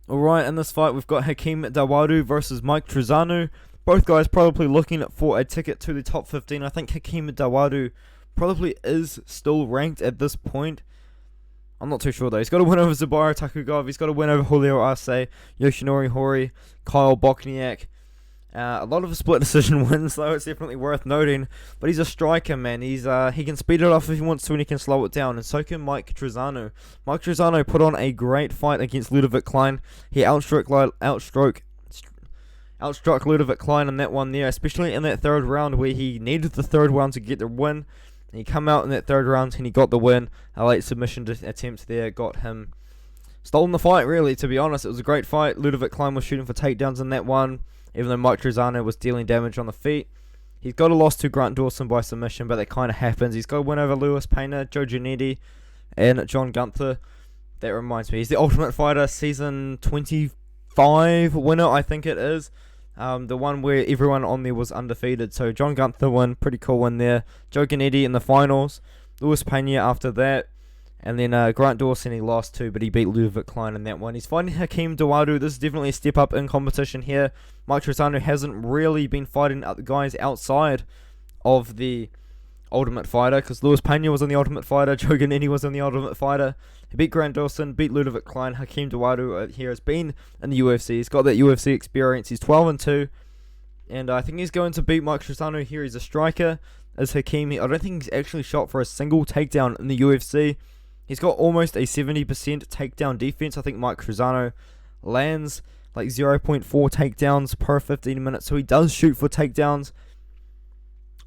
Alright, in this fight we've got Hakeem Dawodu versus Mike Trizano. Both guys probably looking for a ticket to the top 15. I think Hakeem Dawodu probably is still ranked at this point. I'm not too sure though. He's got a win over Zubaira Takugov. He's got a win over Julio Arce, Yoshinori Hori, Kyle Bokniak. A lot of split decision wins though. It's definitely worth noting. But he's a striker, man. He can speed it off if he wants to, and he can slow it down. And so can Mike Trizano. Mike Trizano put on a great fight against Ludovic Klein. He outstruck Ludovic Klein in that one there, especially in that third round where he needed the third round to get the win. And he come out in that third round and he got the win. A late submission attempt there got him stolen the fight, really, to be honest. It was a great fight. Ludovic Klein was shooting for takedowns in that one, even though Mike Trizano was dealing damage on the feet. He's got a loss to Grant Dawson by submission, but that kind of happens. He's got a win over Lewis Payne, Joe Giannetti, and John Gunther. That reminds me, he's the Ultimate Fighter Season 25 winner, I think it is. The one where everyone on there was undefeated. So John Gunther won, pretty cool win there. Joe Giannetti in the finals. Lewis Payne after that. And then Grant Dawson he lost to, but he beat Ludovic Klein in that one. He's fighting Hakeem Dawodu. This is definitely a step up in competition here. Mike Trizano hasn't really been fighting guys outside of the Ultimate Fighter, because Lewis Payne was on the Ultimate Fighter, Joe Giannetti was on the Ultimate Fighter. He beat Grant Dawson, beat Ludovic Klein. Hakeem Dawodu here has been in the UFC. He's got that UFC experience. He's 12-2, and I think he's going to beat Mike Trizano here. He's a striker. As Hakeem, I don't think he's actually shot for a single takedown in the UFC. He's got almost a 70% takedown defense. I think Mike Trizano lands like 0.4 takedowns per 15 minutes. So he does shoot for takedowns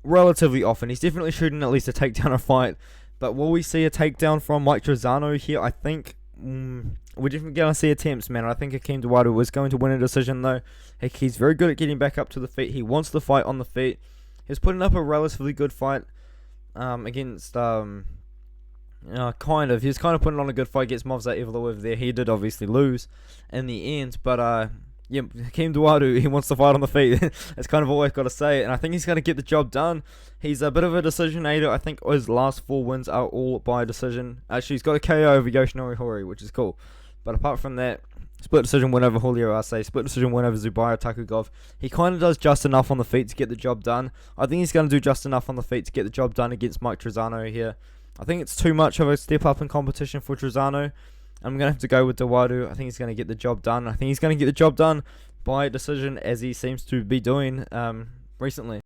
relatively often. He's definitely shooting at least a takedown a fight. But will we see a takedown from Mike Trizano here? I think we're definitely going to see attempts, man. I think Hakeem Dawodu is going to win a decision, though. He's very good at getting back up to the feet. He wants the fight on the feet. He's putting up a relatively good fight against... He was kind of putting on a good fight against Movsar Evloev there. He did obviously lose in the end, but yeah, Hakeem Dawodu, he wants to fight on the feet. That's kind of all I've got to say, and I think he's going to get the job done. He's a bit of a decisionator. I think his last 4 wins are all by decision. Actually, he's got a KO over Yoshinori Hori, which is cool. But apart from that, split decision win over Julio Arce, split decision win over Zubaira Takugov. He kind of does just enough on the feet to get the job done. I think he's going to do just enough on the feet to get the job done against Mike Trizano here. I think it's too much of a step up in competition for Trizano. I'm going to have to go with Dawodu. I think he's going to get the job done. I think he's going to get the job done by decision, as he seems to be doing recently.